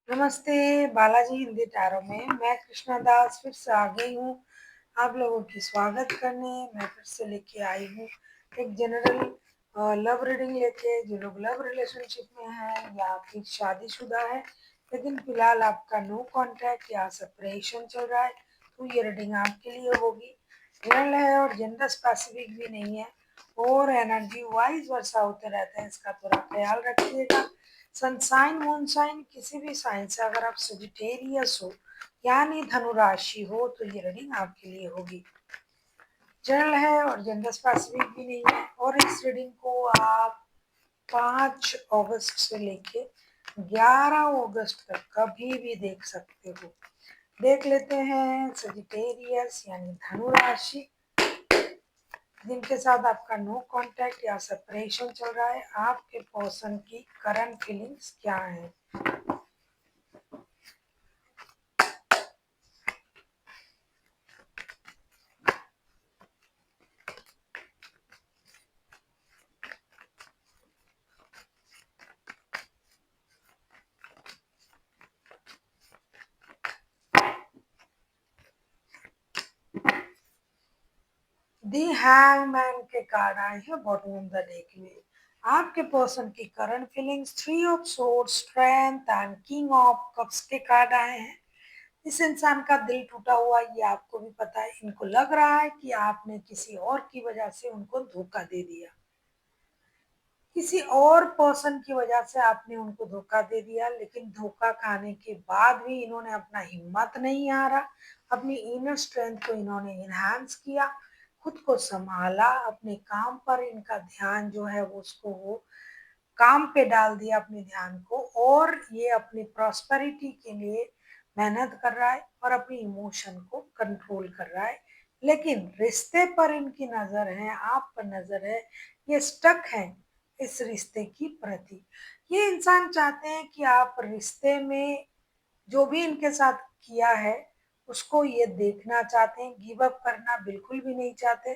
नमस्ते, बालाजी हिंदी टैरो में मैं कृष्णा दास फिर से आ गई हूँ आप लोगों की स्वागत करने। मैं फिर से लेके आई हूँ एक जनरल लव रीडिंग लेके। जो लोग लव रिलेशनशिप में हैं या फिर शादीशुदा है लेकिन फिलहाल आपका नो कांटेक्ट या सेपरेशन चल रहा है, तो ये रीडिंग आपके लिए होगी। जनरल है और जेंडर स्पेसिफिक भी नहीं है और एनर्जी वाइज वर्षा होते रहते हैं, इसका थोड़ा ख्याल रखिएगा। सनसाइन मूनसाइन किसी भी साइन से अगर आप सजिटेरियस हो यानी धनु राशि हो तो ये रीडिंग आपके लिए होगी। जनरल है और जेंडर स्पेसिफिक भी नहीं है और इस रीडिंग को आप 5 अगस्त से लेके 11 अगस्त तक कभी भी देख सकते हो। देख लेते हैं सजिटेरियस यानी धनु राशि जिनके साथ आपका नो कांटेक्ट या सेपरेशन चल रहा है, आपके पर्सन की करंट फीलिंग्स क्या है। दी हैंगमैन के कार्ड आए हैं बॉटम ऑफ द डेक में। आपके पर्सन की current feelings, 3 of swords, strength and king of cups के कार्ड आए हैं। इस इंसान का दिल टूटा हुआ ये आपको भी पता है। इनको लग रहा है कि आपने किसी और की वजह से उनको धोखा दे दिया, किसी और पर्सन की वजह से आपने उनको धोखा दे दिया। लेकिन धोखा खाने के बाद भी इन्होंने अपना हिम्मत नहीं हारा, अपनी इनर स्ट्रेंथ को इन्होंने इनहांस किया, खुद को संभाला, अपने काम पर इनका ध्यान जो है वो उसको वो काम पे डाल दिया अपने ध्यान को, और ये अपनी प्रॉस्पेरिटी के लिए मेहनत कर रहा है और अपनी इमोशन को कंट्रोल कर रहा है। लेकिन रिश्ते पर इनकी नजर है, आप पर नजर है, ये स्टक है इस रिश्ते की प्रति। ये इंसान चाहते हैं कि आप रिश्ते में जो भी इनके साथ किया है उसको ये देखना चाहते हैं, गिव अप करना बिल्कुल भी नहीं चाहते।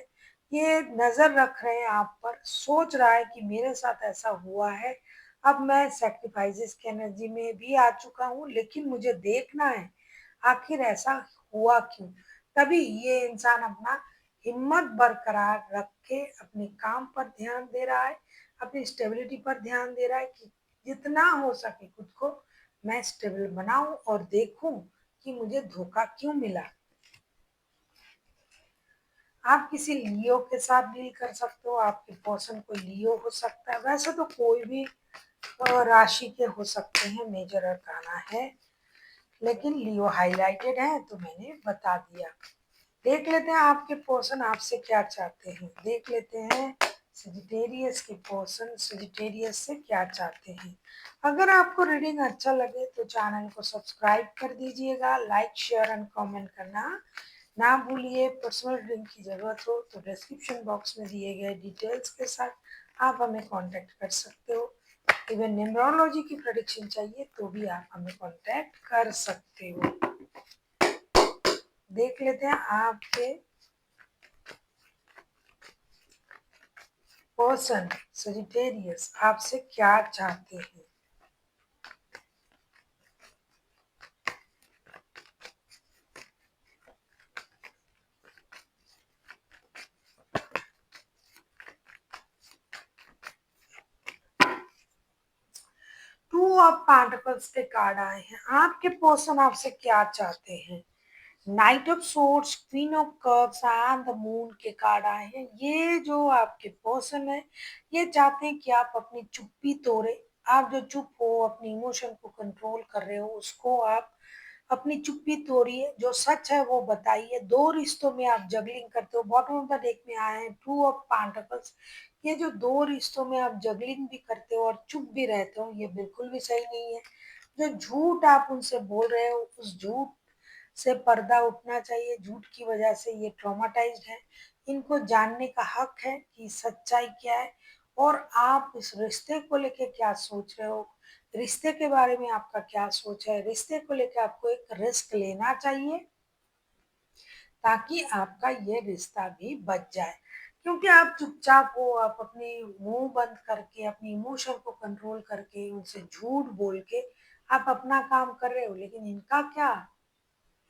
ये नजर रख रहे हैं आप पर, सोच रहा है कि मेरे साथ ऐसा हुआ है, अब मैं सैक्रिफाइसेस की एनर्जी में भी आ चुका हूँ, लेकिन मुझे देखना है आखिर ऐसा हुआ क्यों। तभी ये इंसान अपना हिम्मत बरकरार रख के अपने काम पर ध्यान दे रहा है, अपनी स्टेबिलिटी पर ध्यान दे रहा है कि जितना हो सके खुद को मैं स्टेबल बनाऊं और देखूं कि मुझे धोखा क्यों मिला। आप किसी लियो के साथ डील कर सकते हो, आपके पर्सन कोई लियो हो सकता है, वैसे तो कोई भी राशि के हो सकते हैं, मेजर अरकाना है, लेकिन लियो हाईलाइटेड है तो मैंने बता दिया। देख लेते हैं आपके पर्सन आपसे क्या चाहते हैं। देख लेते हैं सजिटेरियस के पर्सन सजिटेरियस से क्या चाहते हैं। अगर आपको रीडिंग अच्छा लगे तो चैनल को सब्सक्राइब कर दीजिएगा, लाइक शेयर एंड कमेंट करना ना भूलिए। पर्सनल रीडिंग की ज़रूरत हो तो डिस्क्रिप्शन बॉक्स में दिए गए डिटेल्स के साथ आप हमें कांटेक्ट कर सकते हो। इवन न्यूमरोलॉजी की प्रेडिक्शन चाहिए तो भी आप हमें कांटेक्ट कर सकते हो। देख लेते हैं आपके पर्सन सजिटेरियस आपसे क्या चाहते हैं। 2 ऑफ पेंटिकल्स के कार्ड आए हैं। आपके पर्सन आपसे क्या चाहते हैं। Night of swords, queen of cups and the moon के कार्ड आए हैं। ये जो आपके पर्सन है ये चाहते हैं कि आप अपनी चुप्पी तोड़े। आप जो चुप हो, अपनी इमोशन को कंट्रोल कर रहे हो, उसको आप अपनी चुप्पी तोड़िए, जो सच है वो बताइए। दो रिश्तों में आप जगलिंग करते हो। बॉटम ऑफ द डेक में आए हैं 2 ऑफ पेंटिकल्स। ये जो दो रिश्तों में आप जगलिंग भी करते हो और चुप भी रहते हो, ये बिल्कुल भी सही नहीं है। जो झूठ आप उनसे बोल रहे हो उस झूठ से पर्दा उठना चाहिए। झूठ की वजह से ये ट्रॉमाटाइज्ड है। इनको जानने का हक है कि सच्चाई क्या है और आप इस रिश्ते को लेके क्या सोच रहे हो, रिश्ते के बारे में आपका क्या सोच है। रिश्ते को लेके आपको एक रिस्क लेना चाहिए ताकि आपका ये रिश्ता भी बच जाए। क्योंकि आप चुपचाप हो, आप अपने मुंह बंद करके अपनी इमोशन को कंट्रोल करके उनसे झूठ बोल के आप अपना काम कर रहे हो लेकिन इनका क्या,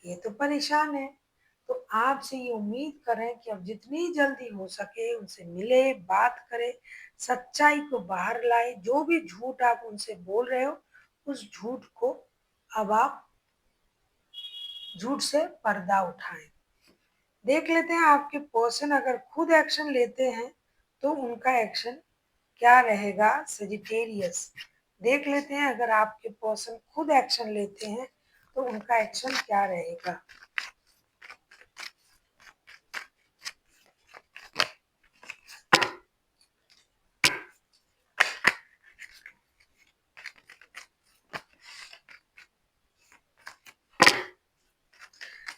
ये तो परेशान है। तो आपसे ये उम्मीद करें कि अब जितनी जल्दी हो सके उनसे मिले, बात करें, सच्चाई को बाहर लाए। जो भी झूठ आप उनसे बोल रहे हो, उस झूठ को अब आप झूठ से पर्दा उठाएं। देख लेते हैं आपके पर्सन अगर खुद एक्शन लेते हैं तो उनका एक्शन क्या रहेगा। सजिटेरियस, देख लेते हैं अगर आपके पर्सन खुद एक्शन लेते हैं तो उनका एक्शन क्या रहेगा।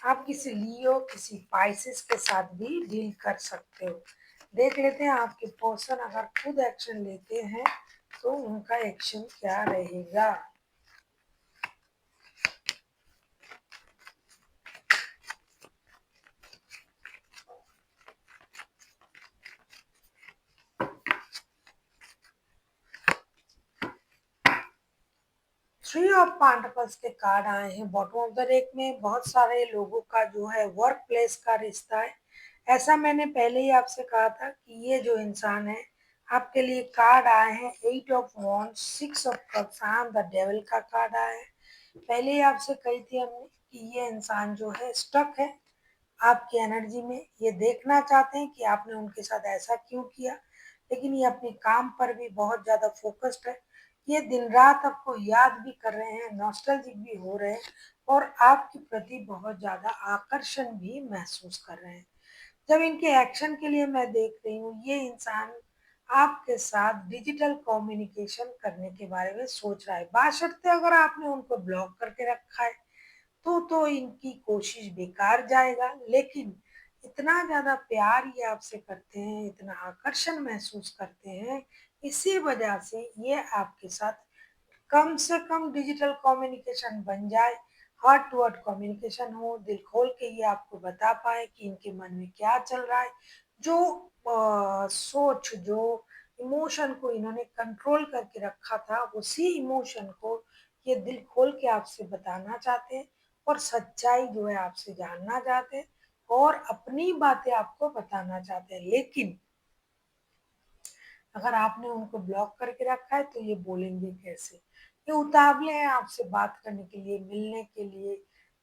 आप किसी लियो, किसी पाइसिस के साथ भी डील कर सकते हो। देख लेते हैं आपके पर्सन अगर खुद एक्शन लेते हैं तो उनका एक्शन क्या रहेगा। थ्री ऑफ पेंटिकल्स के कार्ड आए हैं बॉटम ऑफ द डेक में। बहुत सारे लोगों का जो है वर्क प्लेस का रिश्ता है। ऐसा मैंने पहले ही आपसे कहा था कि ये जो इंसान है, आपके लिए कार्ड आए हैं eight of wands, six of cups and the devil का कार्ड आया है। पहले ही आपसे कही थी हमने कि ये इंसान जो है स्टक है आपकी एनर्जी में। ये देखना चाहते हैं कि आपने उनके साथ ऐसा क्यों किया, लेकिन ये अपने काम पर भी बहुत ज़्यादा फोकस्ड है। ये दिन रात आपको याद भी कर रहे हैं, नॉस्टैल्जिक भी हो रहे हैं और आपके प्रति बहुत ज़्यादा आकर्षण भी महसूस कर रहे हैं। जब इनके एक्शन के लिए मैं देख रही हूँ, ये इंसान आपके साथ डिजिटल कम्युनिकेशन करने के बारे में सोच रहा है, बशर्ते अगर आपने उनको ब्लॉक करके रखा है तो इनकी कोशिश बेकार जाएगा। लेकिन इतना ज़्यादा प्यार ये आपसे करते हैं, इतना आकर्षण महसूस करते हैं, इसी वजह से ये आपके साथ कम से कम डिजिटल कम्युनिकेशन बन जाए, हार्ट टू हार्ट कम्युनिकेशन हो, दिल खोल के ये आपको बता पाए कि इनके मन में क्या चल रहा है। जो सोच, जो इमोशन को इन्होंने कंट्रोल करके रखा था, उसी इमोशन को ये दिल खोल के आपसे बताना चाहते हैं और सच्चाई जो है आपसे जानना चाहते हैं और अपनी बातें आपको बताना चाहते हैं। लेकिन अगर आपने उनको ब्लॉक करके रखा है तो ये बोलेंगे कैसे। ये उतावले हैं आपसे बात करने के लिए, मिलने के लिए,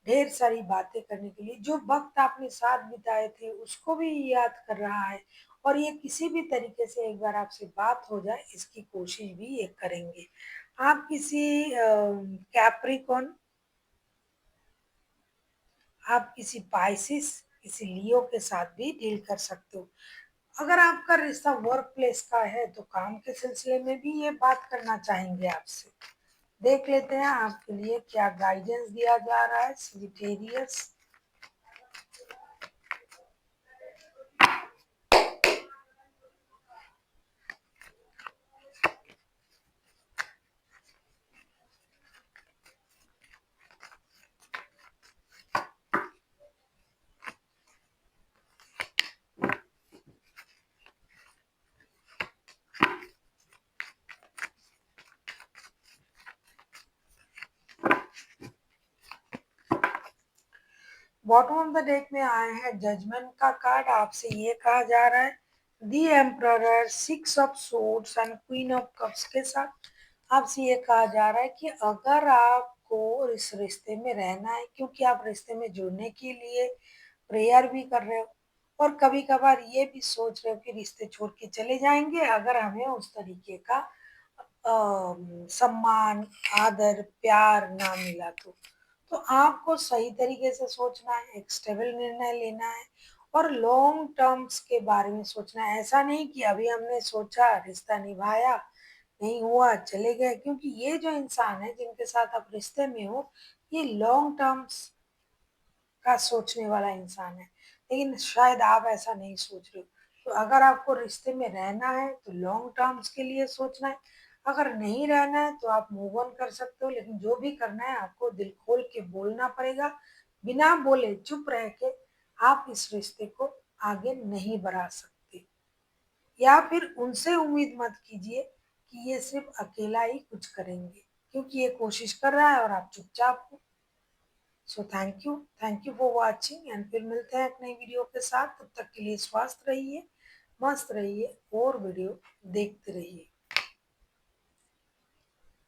ढेर सारी बातें करने के लिए। जो वक्त आपने साथ बिताए थे उसको भी याद कर रहा है और ये किसी भी तरीके से एक बार आपसे बात हो जाए इसकी कोशिश भी ये करेंगे। आप किसी कैप्रिकॉन, आप किसी पाइसिस, किसी लियो के साथ भी डील कर सकते हो। अगर आपका रिश्ता वर्क प्लेस का है तो काम के सिलसिले में भी ये बात करना चाहेंगे आपसे। देख लेते हैं आपके लिए क्या गाइडेंस दिया जा रहा है Sagittarius. Bottom of the deck में आए हैं जजमेंट का कार्ड। आपसे ये कहा जा रहा है the emperor, six of swords and queen of cups के साथ आपसे ये कहा जा रहा है कि अगर आपको इस रिश्ते में रहना है, क्योंकि आप रिश्ते में जुड़ने के लिए प्रेयर भी कर रहे हो और कभी कभार ये भी सोच रहे हो कि रिश्ते छोड़ के चले जाएंगे अगर हमें उस तरीके का सम्मान, आदर, प्यार ना मिला तो आपको सही तरीके से सोचना है, एक स्टेबल निर्णय लेना है और लॉन्ग टर्म्स के बारे में सोचना है। ऐसा नहीं कि अभी हमने सोचा, रिश्ता निभाया, नहीं हुआ, चले गए। क्योंकि ये जो इंसान है जिनके साथ आप रिश्ते में हो, ये लॉन्ग टर्म्स का सोचने वाला इंसान है। लेकिन शायद आप ऐसा नहीं सोच रहे हो। तो अगर आपको रिश्ते में रहना है तो लॉन्ग टर्म्स के लिए सोचना है। अगर नहीं रहना है तो आप मूव ऑन कर सकते हो, लेकिन जो भी करना है आपको दिल खोल के बोलना पड़ेगा। बिना बोले चुप रह के आप इस रिश्ते को आगे नहीं बढ़ा सकते। या फिर उनसे उम्मीद मत कीजिए कि ये सिर्फ अकेला ही कुछ करेंगे। क्योंकि ये कोशिश कर रहा है और आप चुपचाप हो। So thank you for watching and फिर मिलते हैं एक नई वीडियो के साथ। तब तक के लिए स्वस्थ रहिए, मस्त रहिए और वीडियो देखते रहिए।